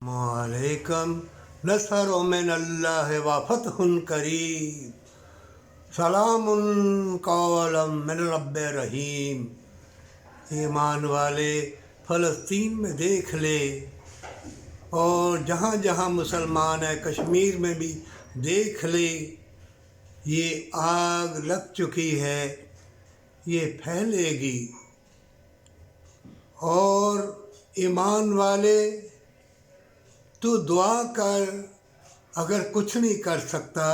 वालेकुम नसर मिन अल्लाह व फतहुन करीम सलामुन कौलम मिन रब्बिर रहीम। ईमान वाले फ़लस्तीन में देख ले और जहाँ जहाँ मुसलमान है कश्मीर में भी देख ले, ये आग लग चुकी है, ये फैलेगी। और ईमान वाले तू दुआ कर, अगर कुछ नहीं कर सकता,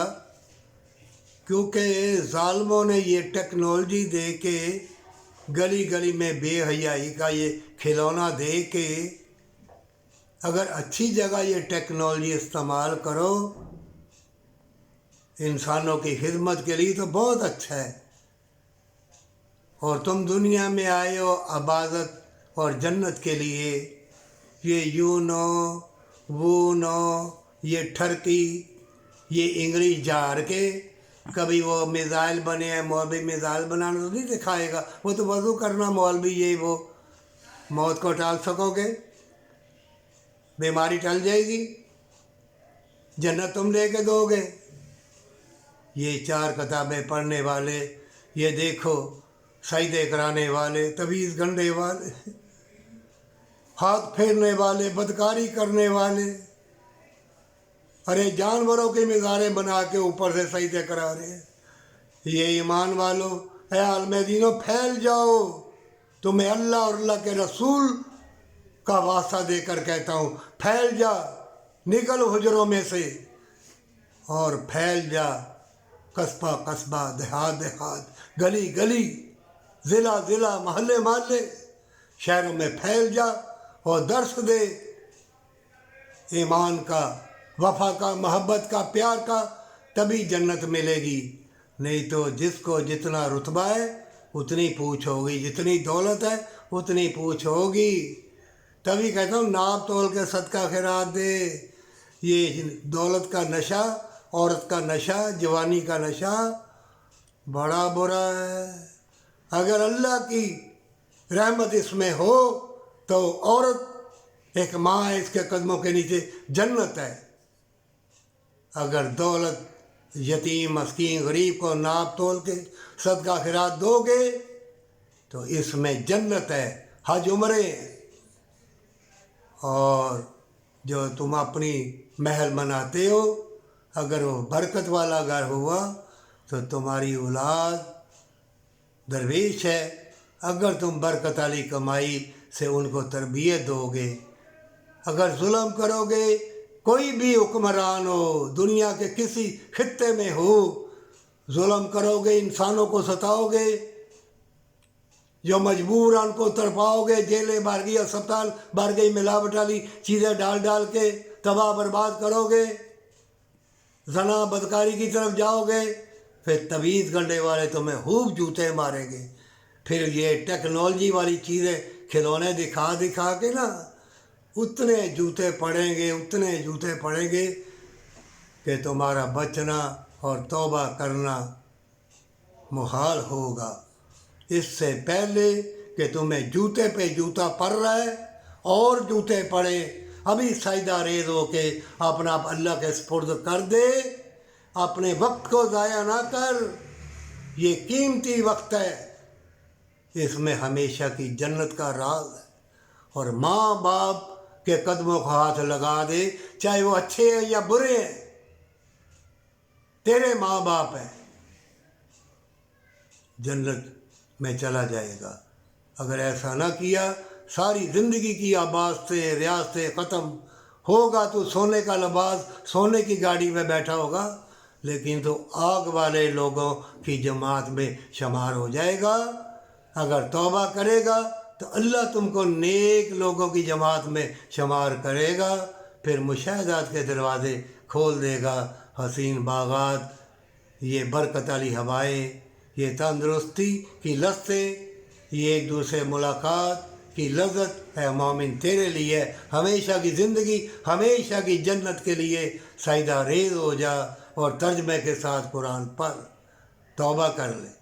क्योंकि ज़ालिमों ने ये टेक्नोलॉजी दे के गली गली में बेहयाई का ये खिलौना दे के, अगर अच्छी जगह ये टेक्नोलॉजी इस्तेमाल करो इंसानों की खिदमत के लिए तो बहुत अच्छा है। और तुम दुनिया में आए हो इबादत और जन्नत के लिए। ये यूनो वूनो ये ठरकी ये इंग्लिश झाड़ के कभी वो मिज़ाइल बने हैं, मौलवी मिज़ाइल बनाना तो नहीं दिखाएगा, वो तो वज़ू करना मौलवी ये वो। मौत को टाल सकोगे? बीमारी टल जाएगी? जन्नत तुम लेके दोगे? ये चार किताबें पढ़ने वाले, ये देखो सजदे कराने वाले, तवीज़ गंढे वाले, हाथ फेरने वाले, बदकारी करने वाले, अरे जानवरों के मिज़ारें बना के ऊपर से सजदे करा रहे हैं। ये ईमान वालों, ऐ आलम दीनों फैल जाओ। तुम्हें अल्लाह और अल्लाह के रसूल का वास्ता देकर कहता हूँ, फैल जा, निकल हुजरों में से और फैल जा। कस्बा कस्बा, देहात देहात, गली गली, ज़िला ज़िला, महल्ले महल्ले, शहरों में फैल जा और दर्श दे ईमान का, वफा का, मोहब्बत का, प्यार का, तभी जन्नत मिलेगी। नहीं तो जिसको जितना रुतबा है उतनी पूछ होगी, जितनी दौलत है उतनी पूछ होगी। तभी कहता हूँ नाप तोल के सदका खैरात दे। ये दौलत का नशा, औरत का नशा, जवानी का नशा बड़ा बुरा है। अगर अल्लाह की रहमत इसमें हो तो औरत एक माँ है, इसके कदमों के नीचे जन्नत है। अगर दौलत यतीम मस्कीन गरीब को नाप तोल के सदका खैरात दोगे तो इसमें जन्नत है, हज उम्रे। और जो तुम अपनी महल बनाते हो, अगर वो बरकत वाला घर हुआ तो तुम्हारी औलाद दरवेश है। अगर तुम बरकत वाली कमाई से उनको तरबियत दोगे, अगर जुल्म करोगे, कोई भी हुक्मरान हो, दुनिया के किसी खित्ते में हो, जुल्म करोगे, इंसानों को सताओगे, जो मजबूर हैं उनको तड़पाओगे, जेलें बारगी, अस्पताल बारगी, मिलावट वाली चीज़ें डाल डाल के तबाह बर्बाद करोगे, जना बदकारी की तरफ जाओगे, फिर तवीज़ गंढे वाले तुम्हें खूब जूते मारेंगे। फिर ये टेक्नोलॉजी वाली चीज़ें खिलौने दिखा दिखा के ना उतने जूते पड़ेंगे, उतने जूते पड़ेंगे कि तुम्हारा बचना और तौबा करना मुहाल होगा। इससे पहले कि तुम्हें जूते पे जूता पड़ रहा है और जूते पड़े, अभी सजदा रेज़ हो के अपना आप अल्लाह के सुपुर्द कर दे। अपने वक्त को ज़ाया ना कर, ये कीमती वक्त है, इसमें हमेशा की जन्नत का राज है। और माँ बाप के कदमों को हाथ लगा दे, चाहे वो अच्छे हैं या बुरे हैं, तेरे माँ बाप हैं, जन्नत में चला जाएगा। अगर ऐसा ना किया, सारी ज़िंदगी की आबादतें रियासतें ख़त्म होगा। तो सोने का लिबास, सोने की गाड़ी में बैठा होगा, लेकिन तो आग वाले लोगों की जमात में शुमार हो जाएगा। अगर तौबा करेगा तो अल्लाह तुमको नेक लोगों की जमात में शुमार करेगा। फिर मुशाहदात के दरवाज़े खोल देगा, हसीन बागात, ये बरकत वाली हवाएँ, ये तंदुरुस्ती की लज़्ज़तें, ये एक दूसरे मुलाकात की लज़्ज़त है मोमिन तेरे लिए। हमेशा की ज़िंदगी, हमेशा की जन्नत के लिए सजदा रेज़ हो जा और तर्जमे के साथ कुरान पढ़, तौबा कर ले।